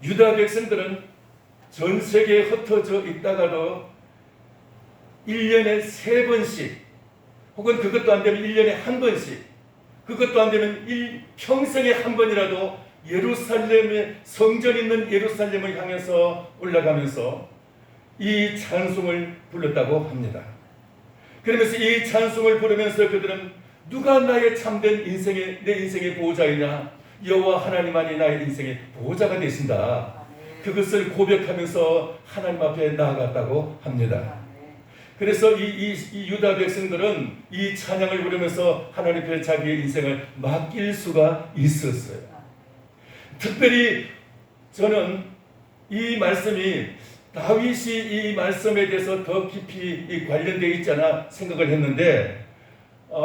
유다 백성들은 전 세계에 흩어져 있다가도 1년에 3번씩 혹은 그것도 안 되면 1년에 한 번씩, 그것도 안 되면 평생에 한 번이라도 예루살렘의 성전 있는 예루살렘을 향해서 올라가면서 이 찬송을 불렀다고 합니다. 그러면서 이 찬송을 부르면서 그들은 누가 나의 참된 내 인생의 보호자이냐, 여호와 하나님만이 나의 인생의 보호자가 되신다, 그것을 고백하면서 하나님 앞에 나아갔다고 합니다. 그래서 이 유다 백성들은 이 찬양을 부르면서 하나님 앞에 자기의 인생을 맡길 수가 있었어요. 특별히 저는 이 말씀이 다윗이 이 말씀에 대해서 더 깊이 관련되어 있잖아 생각을 했는데,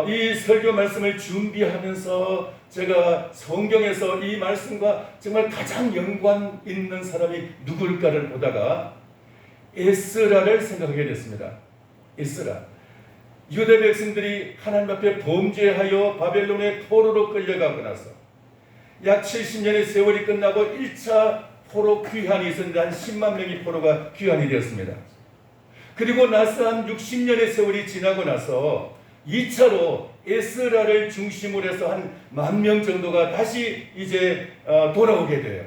이 설교 말씀을 준비하면서 제가 성경에서 이 말씀과 정말 가장 연관 있는 사람이 누굴까를 보다가 에스라를 생각하게 됐습니다. 에스라. 유대 백성들이 하나님 앞에 범죄하여 바벨론의 포로로 끌려가고 나서 약 70년의 세월이 끝나고 1차 포로 귀환이 있었는데 한 10만 명이 포로가 귀환이 되었습니다. 그리고 나서 한 60년의 세월이 지나고 나서 2차로 에스라를 중심으로 해서 한 10,000명 정도가 다시 이제 돌아오게 돼요.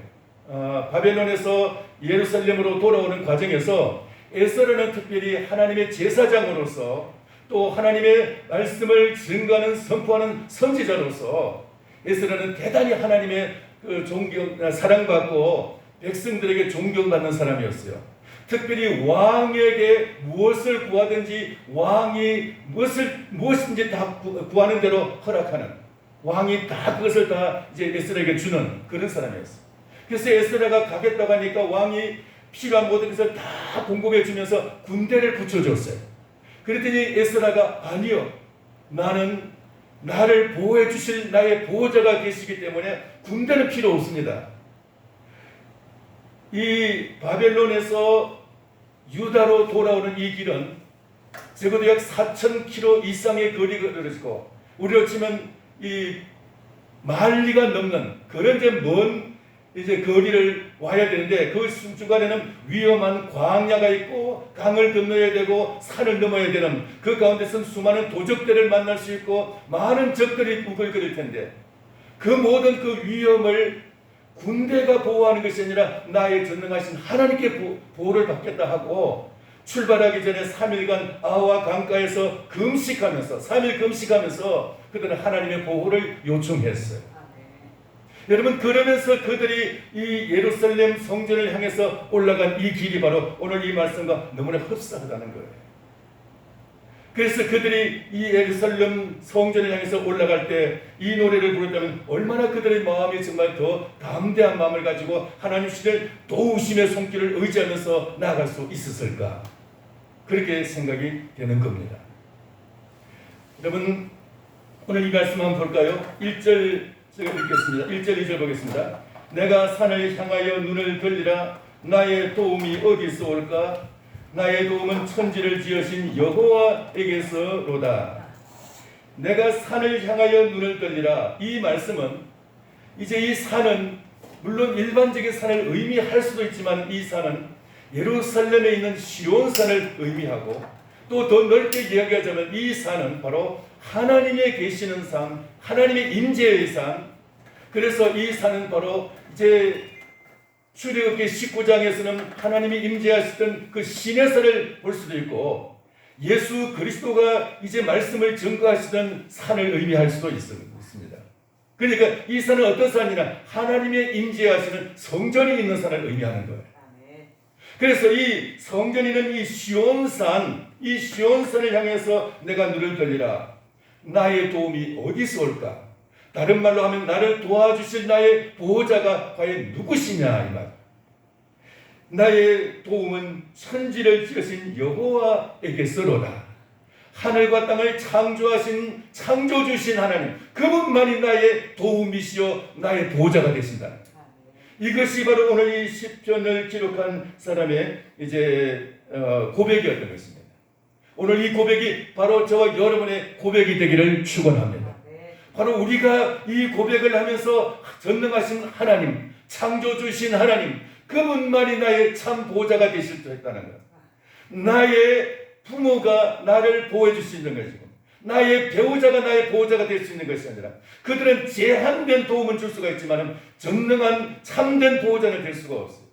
바벨론에서 예루살렘으로 돌아오는 과정에서 에스라는 특별히 하나님의 제사장으로서 또 하나님의 말씀을 증거하는 선포하는 선지자로서 에스라는 대단히 하나님의 사랑받고 백성들에게 존경받는 사람이었어요. 특별히 왕에게 무엇을 구하든지 왕이 무엇인지 다 구하는 대로 허락하는, 왕이 다 그것을 다 이제 에스라에게 주는 그런 사람이었어요. 그래서 에스라가 가겠다고 하니까 왕이 필요한 모든 것을 다 공급해 주면서 군대를 붙여줬어요. 그랬더니 에스라가 아니요, 나는 나를 보호해 주실 나의 보호자가 계시기 때문에 군대는 필요 없습니다. 이 바벨론에서 유다로 돌아오는 이 길은 적어도 약 4,000km 이상의 거리가 떨어지고 우리로 치면 이 만리가 넘는 그런 이제 거리를 와야 되는데, 그 중간에는 위험한 광야가 있고 강을 건너야 되고 산을 넘어야 되는, 그 가운데서는 수많은 도적들을 만날 수 있고 많은 적들이 우글거릴 텐데, 그 모든 그 위험을 군대가 보호하는 것이 아니라 나의 전능하신 하나님께 보호를 받겠다 하고 출발하기 전에 3일간 아와 강가에서 금식하면서 3일 금식하면서 그들은 하나님의 보호를 요청했어요. 여러분, 그러면서 그들이 이 예루살렘 성전을 향해서 올라간 이 길이 바로 오늘 이 말씀과 너무나 흡사하다는 거예요. 그래서 그들이 이 예루살렘 성전을 향해서 올라갈 때 이 노래를 부른다면 얼마나 그들의 마음이 정말 더 담대한 마음을 가지고 하나님 주실 도우심의 손길을 의지하면서 나아갈 수 있었을까, 그렇게 생각이 되는 겁니다. 여러분, 오늘 이 말씀 한번 볼까요? 1절 제가 읽겠습니다. 1절 2절 보겠습니다. 내가 산을 향하여 눈을 돌리라. 나의 도움이 어디서 올까? 나의 도움은 천지를 지으신 여호와에게서로다. 내가 산을 향하여 눈을 돌리라. 이 말씀은 이제 이 산은 물론 일반적인 산을 의미할 수도 있지만 이 산은 예루살렘에 있는 시온산을 의미하고 또 더 넓게 이야기하자면 이 산은 바로 하나님의 계시는 산, 하나님의 임재의 산. 그래서 이 산은 바로 이제 출애굽기 19장에서는 하나님이 임재하시던 그 신의 산을 볼 수도 있고 예수 그리스도가 이제 말씀을 증거하시던 산을 의미할 수도 있습니다. 그러니까 이 산은 어떤 산이냐, 하나님의 임재하시는 성전이 있는 산을 의미하는 거예요. 그래서 이 성전이 있는 이 시온산을 향해서 내가 눈을 돌리라. 나의 도움이 어디서 올까? 다른 말로 하면 나를 도와주실 나의 보호자가 과연 누구시냐 이 말. 나의 도움은 천지를 지으신 여호와에게서로다. 하늘과 땅을 창조하신 창조주신 하나님, 그분만이 나의 도움이시요 나의 보호자가 되신다. 이것이 바로 오늘 이 시편을 기록한 사람의 이제 고백이었던 것입니다. 오늘 이 고백이 바로 저와 여러분의 고백이 되기를 축원합니다. 바로 우리가 이 고백을 하면서 전능하신 하나님, 창조주신 하나님, 그분만이 나의 참 보호자가 되실 수 있다는 것. 나의 부모가 나를 보호해 줄 수 있는 것이고, 나의 배우자가 나의 보호자가 될 수 있는 것이 아니라, 그들은 제한된 도움을 줄 수가 있지만 전능한 참된 보호자는 될 수가 없어요.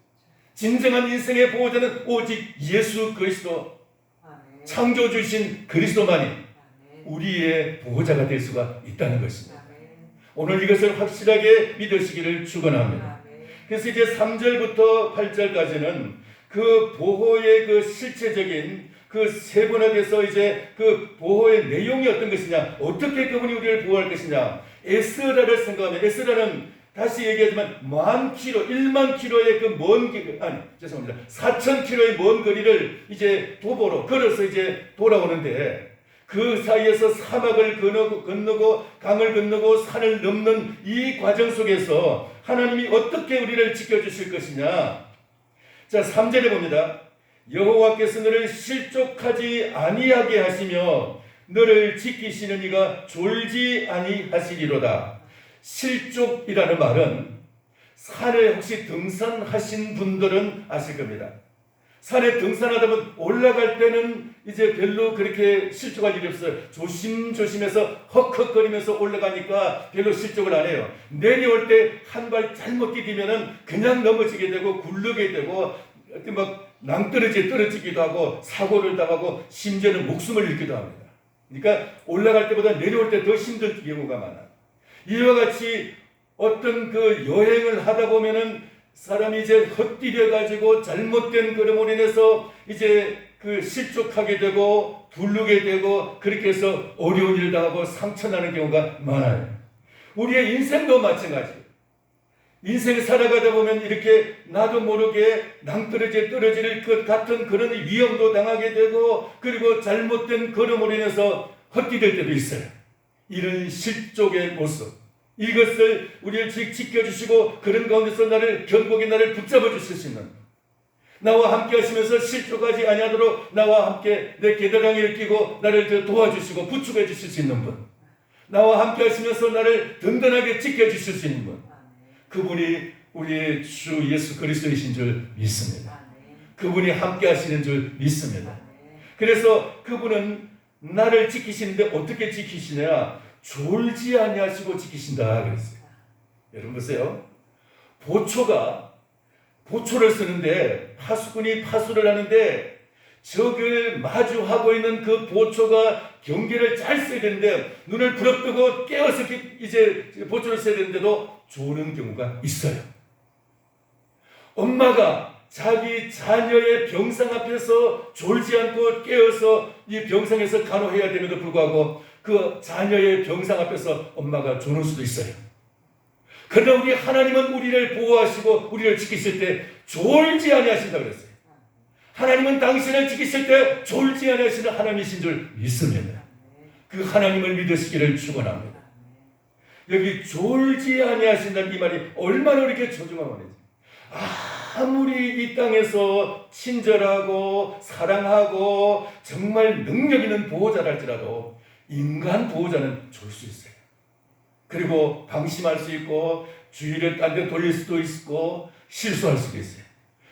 진정한 인생의 보호자는 오직 예수 그리스도, 창조주신 그리스도만이 우리의 보호자가 될 수가 있다는 것입니다. 오늘 이것을 확실하게 믿으시기를 축원합니다. 그래서 이제 3절부터 8절까지는 그 보호의 그 실체적인 그 세분화돼서 이제 그 보호의 내용이 어떤 것이냐, 어떻게 그분이 우리를 보호할 것이냐. 에스라를 생각하면, 에스라는 다시 얘기하지만 10,000km, 10,000km의 그 먼 길, 4,000km의 먼 거리를 이제 도보로 걸어서 이제 돌아오는데, 그 사이에서 사막을 건너고 강을 건너고 산을 넘는 이 과정 속에서 하나님이 어떻게 우리를 지켜주실 것이냐. 자, 3절에 봅니다. 여호와께서 너를 실족하지 아니하게 하시며 너를 지키시는 이가 졸지 아니하시리로다. 실족이라는 말은, 산에 혹시 등산하신 분들은 아실 겁니다. 산에 등산하다 보면 올라갈 때는 이제 별로 그렇게 실족할 일이 없어요. 조심조심해서 헉헉거리면서 올라가니까 별로 실족을 안 해요. 내려올 때 한 발 잘못 디디면은 그냥 넘어지게 되고 굴르게 되고 막 낭떠러지에 떨어지기도 하고 사고를 당하고 심지어는 목숨을 잃기도 합니다. 그러니까 올라갈 때보다 내려올 때 더 힘든 경우가 많아요. 이와 같이 어떤 그 여행을 하다 보면은 사람이 이제 헛디뎌 가지고 잘못된 걸음으로 인해서 이제 그 실족하게 되고 부르게 되고 그렇게 해서 어려운 일을 당하고 상처나는 경우가 많아요. 우리의 인생도 마찬가지예요. 인생을 살아가다 보면 이렇게 나도 모르게 낭떠러지에 떨어질 것 같은 그런 위험도 당하게 되고, 그리고 잘못된 걸음으로 인해서 헛디딜 때도 있어요. 이런 실족의 모습, 이것을 우리를 지켜주시고 그런 가운데서 나를 견고하게 나를 붙잡아 주실 수 있는, 나와 함께 하시면서 실족하지 아니하도록 나와 함께 내 겨드랑이를 끼고 나를 도와주시고 부축해 주실 수 있는 분, 나와 함께 하시면서 나를 든든하게 지켜주실 수 있는 분, 그분이 우리의 주 예수 그리스도이신 줄 믿습니다. 그분이 함께 하시는 줄 믿습니다. 그래서 그분은 나를 지키시는데 어떻게 지키시냐? 졸지 아니하시고 지키신다 그랬어요. 여러분 보세요. 보초를 쓰는데 파수꾼이 파수를 하는데 적을 마주하고 있는 그 보초가 경계를 잘 써야 되는데 눈을 부릅뜨고 깨어서 이제 보초를 써야 되는데도 조는 경우가 있어요. 엄마가 자기 자녀의 병상 앞에서 졸지 않고 깨어서 이 병상에서 간호해야 됨에도 불구하고 그 자녀의 병상 앞에서 엄마가 조는 수도 있어요. 그러나 우리 하나님은 우리를 보호하시고 우리를 지키실 때 졸지 아니하신다 그랬어요. 하나님은 당신을 지키실 때 졸지 아니하시는 하나님이신 줄 믿습니다. 그 하나님을 믿으시기를 축원합니다. 여기 졸지 아니하신다는 이 말이 얼마나 이렇게 소중한 말이지. 아무리 이 땅에서 친절하고 사랑하고 정말 능력 있는 보호자랄지라도 인간 보호자는 졸 수 있어요. 그리고 방심할 수 있고 주의를 딴 데 돌릴 수도 있고 실수할 수도 있어요.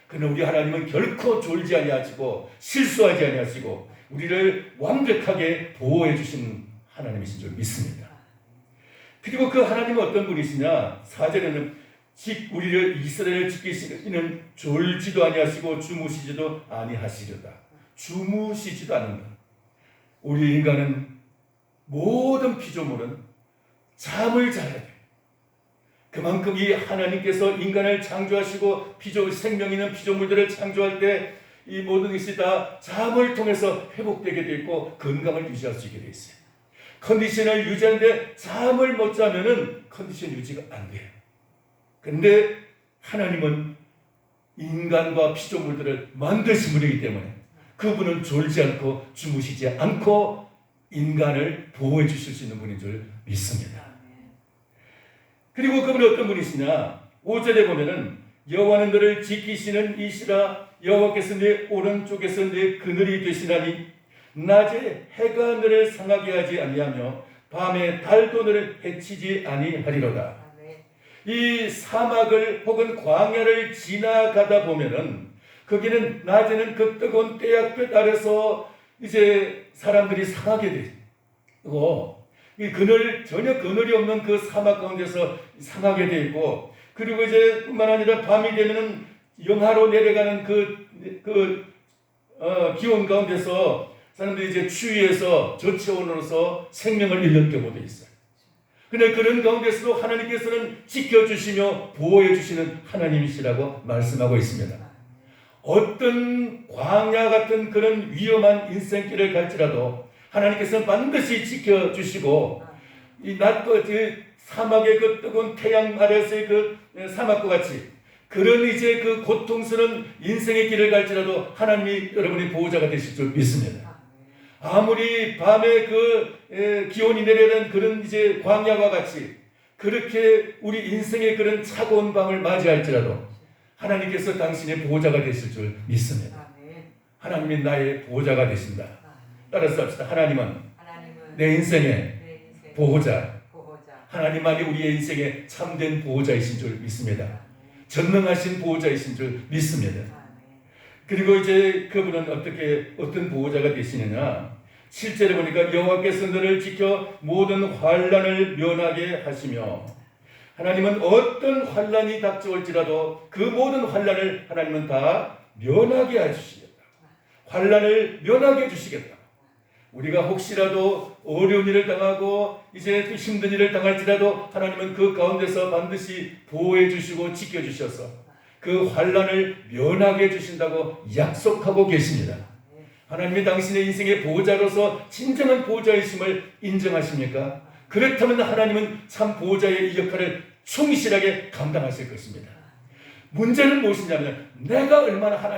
그러나 우리 하나님은 결코 졸지 아니하시고 실수하지 아니하시고 우리를 완벽하게 보호해 주시는 하나님이신 줄 믿습니다. 그리고 그 하나님은 어떤 분이시냐? 4절에는 우리를 이스라엘을 지키시는 졸지도 아니하시고 주무시지도 아니하시려다. 주무시지도 않는다. 우리 인간은 모든 피조물은 잠을 자야 돼. 그만큼 이 하나님께서 인간을 창조하시고 생명 있는 피조물들을 창조할 때 이 모든 것이 다 잠을 통해서 회복되게 돼 있고 건강을 유지할 수 있게 돼 있어요. 컨디션을 유지하는데 잠을 못 자면은 컨디션 유지가 안 돼요. 그런데 하나님은 인간과 피조물들을 만드신 분이기 때문에 그분은 졸지 않고 주무시지 않고 인간을 보호해 주실 수 있는 분인 줄 믿습니다. 그리고 그분은 어떤 분이시냐? 5절에 보면은 여호와는 너를 지키시는 이시라. 여호와께서 내 오른쪽에서 내 그늘이 되시나니 낮에 해가 너를 상하게 하지 아니하며 밤에 달도 너를 해치지 아니하리로다. 이 사막을 혹은 광야를 지나가다 보면은 거기는 낮에는 그 뜨거운 태양빛 아래서 이제 사람들이 상하게 되고 이 그늘 전혀 그늘이 없는 그 사막 가운데서 상하게 되고 그리고 이제 뿐만 아니라 밤이 되면은 영하로 내려가는 기온 가운데서 사람들이 이제 추위에서 저체온으로서 생명을 잃는 경우도 있어요. 근데 그런 가운데서도 하나님께서는 지켜주시며 보호해주시는 하나님이시라고 말씀하고 있습니다. 어떤 광야 같은 그런 위험한 인생길을 갈지라도 하나님께서는 반드시 지켜주시고 이 낮과 사막의 그 뜨거운 태양 아래서의 그 사막과 같이 그런 이제 그 고통스러운 인생의 길을 갈지라도 하나님이 여러분의 보호자가 되실 줄 믿습니다. 아무리 밤에 기온이 내려는 그런 이제 광야와 같이 그렇게 우리 인생의 그런 차가운 밤을 맞이할지라도 하나님께서 당신의 보호자가 되실 줄 믿습니다. 하나님이 나의 보호자가 되신다. 따라서 합시다. 하나님은 내 인생의 보호자. 하나님만이 우리의 인생의 참된 보호자이신 줄 믿습니다. 전능하신 보호자이신 줄 믿습니다. 그리고 이제 그분은 어떤 보호자가 되시느냐? 실제로 보니까 여호와께서 너를 지켜 모든 환난을 면하게 하시며 하나님은 어떤 환난이 닥쳐올지라도 그 모든 환난을 하나님은 다 면하게 해주시겠다. 환난을 면하게 해주시겠다. 우리가 혹시라도 어려운 일을 당하고 이제 또 힘든 일을 당할지라도 하나님은 그 가운데서 반드시 보호해 주시고 지켜 주셔서 그 환난을 면하게 해주신다고 약속하고 계십니다. 하나님이 당신의 인생의 보호자로서 진정한 보호자이심을 인정하십니까? 그렇다면 하나님은 참 보호자의 이 역할을 충실하게 감당하실 것입니다. 문제는 무엇이냐면 내가 얼마나 하나님